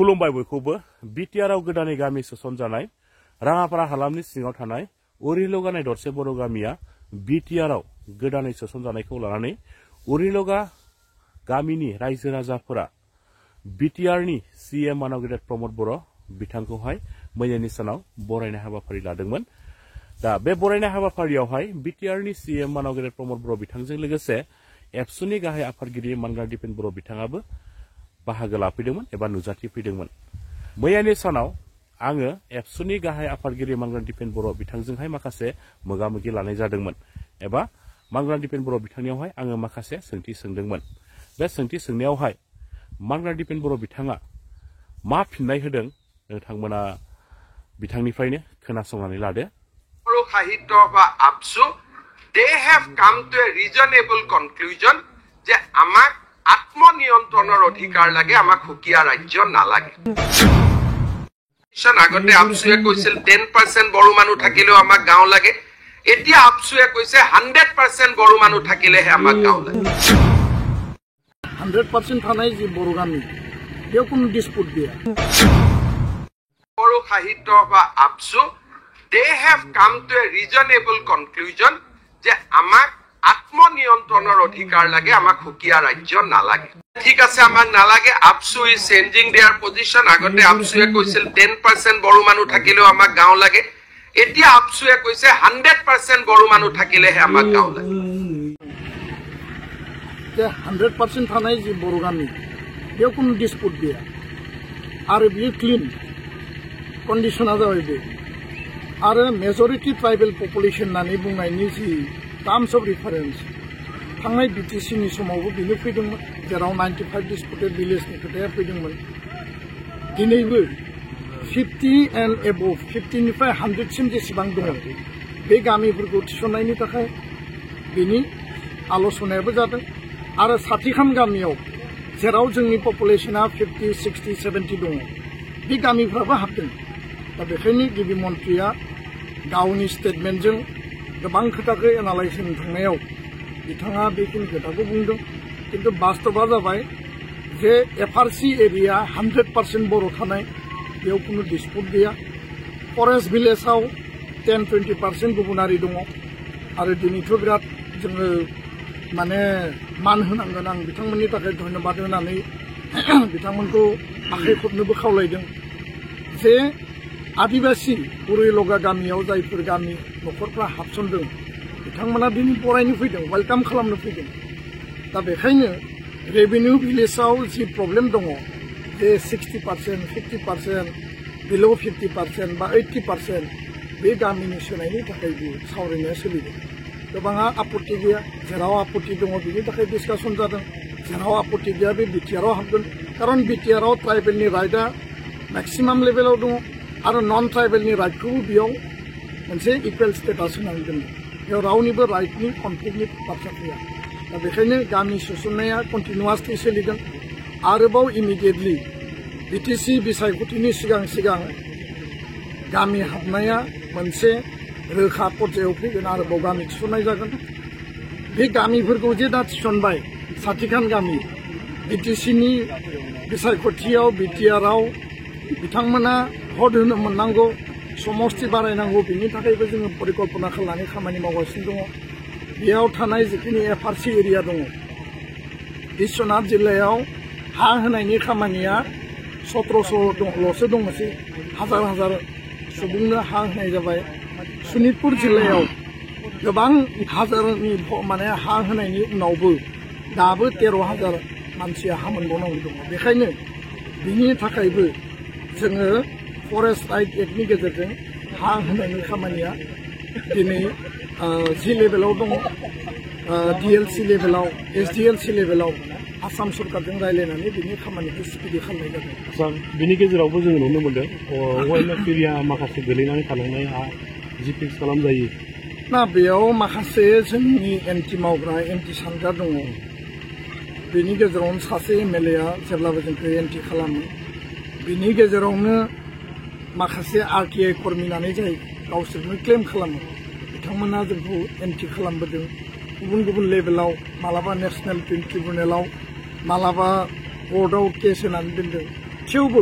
खुलुमबाय बयखौबो बिटिआरआव गोदानै गामि सोसनजानाय राङापारा हालामनि सिङाव थानाय उरिलगा दरसे बर' गामिया बिटिआरआव गोदानै सोसनजानायखौ लानानै उरिलगा गामिनि रायजो राजाफोरा बिटिआरनि सीएम मानाव गेदेर प्रमद बर' बिथांखौहाय मैयानि सानाव बरायनाय हाबाफारि लादोंमोन। दा बे बरायनाय हाबाफारियावहाय बिटिआरनि सीएम मानाव गेदेर प्रमद बर' बिथांजों लोगोसे एबसुनि गाहाय आफादगिरि मानग्रा दिपेन बर' बिथाङाबो बाहागो लाफैदोंमोन एबा नुजाथिफैदोंमोन। मैयानि सानाव आङो एबसुनि गाहाय आफादगिरि मानग्रा दिपेन बर' बिथांजोंहाय माखासे मोगा-मोगि लानाय जादोंमोन एबा मानग्रा दिपेन बर' बिथांनियावहाय आङो माखासे सोंथि सोंदोंमोन। बे सोंथि सोंनायावहाय मानग्रा दिपेन बर' बिथाङा मा फिननाय होदों नोंथांमोना बिथांनिफ्रायनो खोनासंनानै लादो। बर' साहित्य বা আপসু they have come to a reasonable conclusion যে আমাক আত্মনিয়ন্ত্ৰণৰ অধিকাৰ লাগে, আমাক সুকীয়া ৰাজ্য নালাগে। আগতে আপসুৱে কৈছিল 10% বড়ো মানুহ থাকিলেও আমাক গাঁও লাগে, এতিয়া আপসুৱে কৈছে 100% বড়ো মানুহ থাকিলেহে আমাক গাঁও লাগে। 100% থানাই যে বড়ো গামি বেও কোনো ডিসপুট দিয়া। বড়ো সাহিত্য বা আপসু they have come to a reasonable conclusion যে আমাক আত্মনিয়ন্ত্ৰণৰ অধিকাৰ লাগে, আমাক সুকীয়া ৰাজ্য নালাগে। ঠিক আছে, আমাক নালাগে। আপসু ইজ চেঞ্জিং দেয়াৰ পজিশন। আগতে আপসুৱে কৈছিল 10% বড়ো মানুহ থাকিলেও আমাক গাঁও লাগে, এতিয়া আপসুৱে কৈছে 100% বড়ো মানুহ থাকিলেহে আমাক গাঁও লাগে। 100% থানাই যে বড়ো গামি বেও কোনো ডিসপুট দিয়া আর বিয়ে ক্লিন কন্ডিশনা যাবে बे आरो मेजरिटी ट्राइबल पपुलेशन नानै बुंनायनि जि टार्म्स अफ रिफरेन्स थांनाय बिटिसिनि समावबो बिनो फैदोंमोन, जेराव 95 डिस्पुटेड विलेजनि खोथाया फैदोंमोन। दिनैबो 50 एन्ड एबभ 50 निफ्राय 100 सिम जेसेबां दङ बे गामिफोरखौ थिसननायनि थाखाय बिनि आलोचनायाबो जादों। आरो साथिखान गामियाव जेराव जोंनि पपुलेशना 50, 60, 70 दङ बे गामिफ्राबो हाबदों। दा बेखायनो गिबि मन्थ्रिया गावनि स्टेटमेन्टजों गोबां खोथाखौ एनालाइज खालामनो थांनायाव बिथाङा बेखिनि खोथाखौ बुंदों, किन्तु बास्तबा जाबाय जे एफआरसि एरिया 100% बर' थानाय बेयाव कोनो डिसपुट गैया। फरेस्ट भिलेजाव 10-20% गुबुनारि दङ आरो दिनैथ' बिराद जोङो माने मान होनांगोन। आं बिथांमोननि थाखाय धन्यबाद होनानै बिथांमोनखौ आखाइ खबनोबो खावलायदों जे आदिबासी उरिलगा गामियाव जायफोर गामि न'खरफ्रा हाबसनदों बिथांमोना दिनै बरायनो फैदों, वेलकाम खालामनो फैदों। दा बेखायनो रेभिनिउ भिलेजाव जि प्रब्लेम दङ जे 60%, 50%, बिल' 50% बा 80% बे गामिनि सोनायनि थाखायबो सावरायनाया सोलिदों। गोबाङा आपत्ति गैया, जेराव आपत्ति दङ बिनि थाखाय डिसकासन जादों। जेराव आपत्ति गैया बे बिटिआरआव हाबगोन, खारन बिटिआरआव ट्राइबेलनि राइटआ मेक्सिमाम लेभेलाव दङ आरो नन ट्राइबेलनि राइटखौबो बेयाव मोनसे इकुवेल स्टेटास होनानै दोनदों। बेयाव रावनिबो राइटनि कनफ्लिक्टनि बाथ्रा फैया। दा बेखायनो गामि सोसननाया कन्टिनिउवासलि सोलिदों। आरोबाव इमिडियेटलि बिटिसि बिसायख'थिनि सिगां सिगां गामि हाबनाया मोनसे रोखा पर्यायाव फैगोन, आरोबाव गामि थिसननाय जागोन। बे गामिफोरखौ जे दा थिसनबाय साथिखान गामि बिटिसिनि बिसायख'थियाव बिटिआरआव बिथांमोना भट होनो मोननांगौ, समस्ति बारायनांगौ, बिनि थाखायबो जोङो परिकल्पना खालामनानै खामानि मावगासिनो दङ। बेयाव थानाय जिखिनि एफआरसि एरिया दङ बिश्वनाथ जिल्लायाव हा होनायनि खामानिया 1700ल'सो दङसै, हाजार हाजार सुबुंनो हा होनाय जाबाय। सनितपुर जिल्लायाव गोबां हाजारनि माने हा होनायनि उनावबो दाबो 13,000 मानसिया हा मोनबावनांगौ दङ। बेखायनो बिनि थाखायबो जोङो फरेस्ट राइट एक्टनि गेजेरजों हा होनायनि खामानिया दिनै जि लेभेलाव दङ डिएलसि लेभेलाव, एसडिएलसि लेभेलाव आसाम सरकारजों रायज्लायनानै बिनि खामानिखौ स्पिडि खालामनाय जादों। बिनि गेजेरावबो जोङो नुनो मोन्दों वाइल्ड एरिया माखासे गोलैनानै थालांनाय हा जि फिक्स खालामजायो ना, बेयाव माखासे जोंनि एन्टि मावग्रा एन्टि सानग्रा दङ। बेनि गेजेरावनो सासे एमएलएआ जेब्लाबो जोंखौ एन्टि खालामो। बिनि गेजेरावनो माखासे आरटिआइ कर्मि नानै जाय गावसोरनो क्लेम खालामो बिथांमोना जोंखौ एन्टि खालामबोदों गुबुन गुबुन लेभेलाव, मालाबा नेशनेल ट्रिब्युनेलाव, मालाबा कर्टआव केस होनानै दोनदों। थेवबो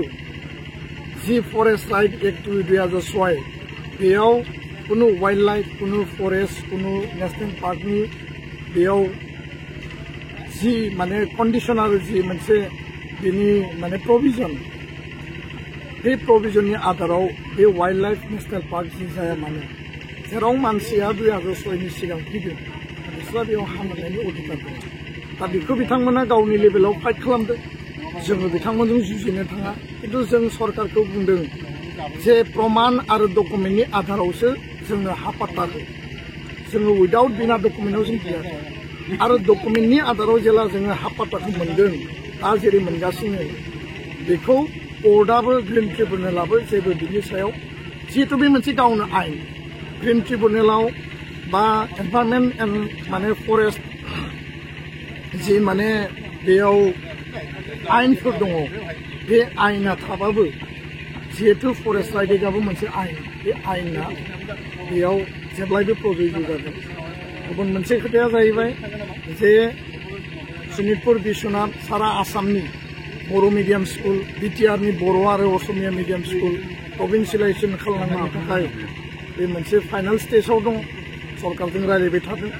जि फरेस्ट राइट एक्ट 2006 बेयाव कुनु वाइल्ड लाइफ कुनु फरेस्ट कुनु नेशनल पार्कनि बेयाव जि माने कन्डिशनार जि मोनसे बेनि माने प्रोविजन बे प्रोविजननि आधाराव बे वाइल्ड लाइफ नेशनल पार्क जि जाया माने जेराव मानसिया 2006 नि सिगां फैदों बिसोरा बेयाव हा मोननायनि अधिकार दं दा बेखौ बिथांमोना गावनि लेभेलाव फाइट खालामदों जोङो बिथांमोनजों जुजिनो थाङा खिन्थु जों सरकारखौ बुंदों जे प्रमाण आरो डकुमेन्टनि आधारावसो जोंनो हा पाट्टा हो जोङो उइदाउट बिना डकुमेन्टआव जों गैयाखै आरो डकुमेन्टनि आधाराव जेला जोङो हा पाट्टाखौ मोनदों दा जेरै मोनगासिनो बेखौ कर्टआबो ग्रिन ट्रिब्युनेलाबो जेबो बिनि सायाव जिहेतु बे मोनसे गावनो आइन ग्रिन ट्रिब्युनेलाव बा एनभायरनमेन्ट एन्ड माने फरेस्ट जि माने बेयाव आइनफोर दङ बे आइना थाबाबो जिहेतु फरेस्ट राइटिंआबो मोनसे आइन बे आइना बेयाव जेब्लायबो प्रযোज्य जागोन गुबुन मोनसे खोथाया जाहैबाय जे सनितपुर बिश्वनाथ सारा आसामनि बर' मिडियाम स्कुल बिटिआरनि बर' आरो असमिया मिडियाम स्कुल प्रभिन्सियेलाइजेसन खालामनायनि थाखाय बे मोनसे फाइनाल स्टेजाव दं सरकारजों रायज्लायबाय थादों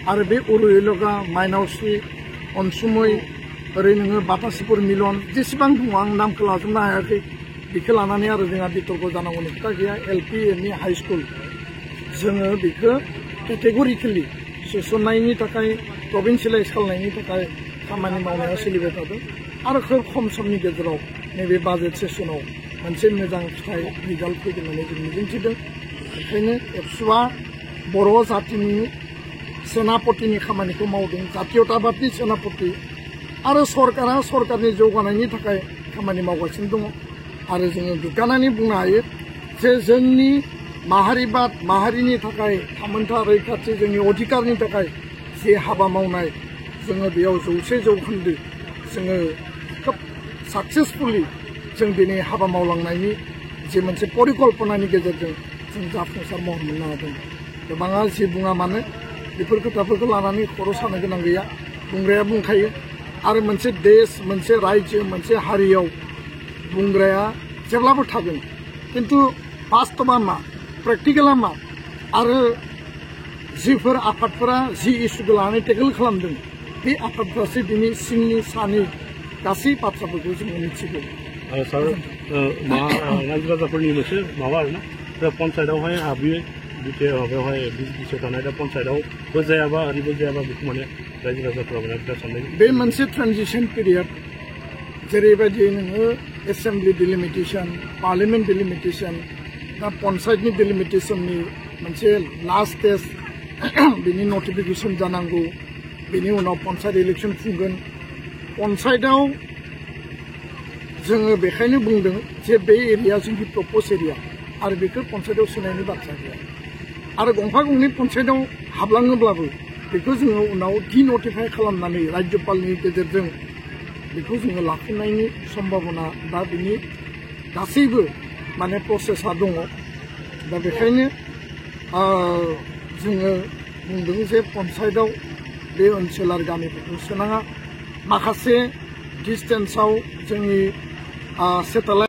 आरो बे उरुएलगा माइनावस्रि अनसुमै ओरै नोङो बातासिपुर मिलन जेसेबां दङ आं नामखौ लाजोबनो हायाखै बेखौ लानानै आरो जोंहा बितर्क जानांगौनि खोथा गैया एलपि एमइ हाई स्कुल जोङो बेखौ केटेगरिकेलि सोसननायनि थाखाय प्रभिन्सियेलाइज खालामनायनि थाखाय खामानि मावनाया सोलिबाय थादों आरो खोब खम समनि गेजेराव नैबे बाजेट सेसनाव मोनसे मोजां फिथाइ रिजाल्ट फैगोन होननानै जों मिजिंथिदों ओंखायनो एबसुआ बर' जातिनि सेनापतिनि खामानिखौ मावदों जातीयताबादनि सेनापति आरो सरकारा सरकारनि जौगानायनि थाखाय खामानि मावगासिनो दङ आरो जोङो गोग्गानानै बुंनो हायो जे जोंनि माहारिबाद माहारिनि थाखाय थामोनथा रैखाथि जोंनि अधिकारनि थाखाय जे हाबा मावनाय जोङो बेयाव 100% जोङो खोब साक्सेसफुली जों दिनै हाबा मावलांनायनि जे मोनसे परिकल्पनानि गेजेरजों जों जाफुंसार महर मोननो हादों गोबाङा जि बुङा मानो बेफोर खोथाफोरखौ लानानै खर' सानो गोनां गैया बुंग्राया बुंखायो आरो मोनसे देश मोनसे रायजो मोनसे हारियाव बुंग्राया जेब्लाबो थागोन किन्तु बास्तबा मा प्रेक्टिकेला मा आरो जिफोर आफादफोरा जि इस्युखौ लानानै टेकल खालामदों बे आफादफ्रासो बिनि सिंनि सानि गासै बाथ्राफोरखौ जोङो मिथिगौ सार रायजो राजाफोरनि मोनसे माबा आरोना दा पन्सायतआवहाय हाबि माबायावहाय बिसायाव थानाय दा पन्सायतआवबो जायाबा ओरैबो जायाबा बेखौ माने रायजो राजाफोरा माने बिराद साननाय बे मोनसे ट्रानजिशन पिरियड जेरैबायदि नोङो एसेम्बलि डिलिमिटेशन पार्लियामेन्ट डिलिमिटेशन दा पन्सायतनि डिलिमिटेशननि मोनसे लास्ट स्टेज बिनि नटिफिकेशन जानांगौ बिनि उनाव पन्सायत इलेक्शन खुंगोन पन्सायतआव जोङो बेखायनो बुंदों जे बे एरिया जोंनि प्रप'ज एरिया आरो बेखौ पन्सायतआव सोनायनि बाथ्रा गैया आरो गंफा गंनै पन्सायतआव हाबलाङोब्लाबो बेखौ जोङो उनाव डिनटिफाइ खालामनानै राज्यपालनि गेजेरजों बेखौ जोङो लाफिननायनि सम्भाबना दा बिनि गासैबो माने प्रसेसा दङ दा बेखायनो जोङो बुंदों जे पन्सायतआव बे ओनसोलारि गामिफोरखौ सोनाङा माखासे डिस्टेन्सआव जोंनि सेटेलाइट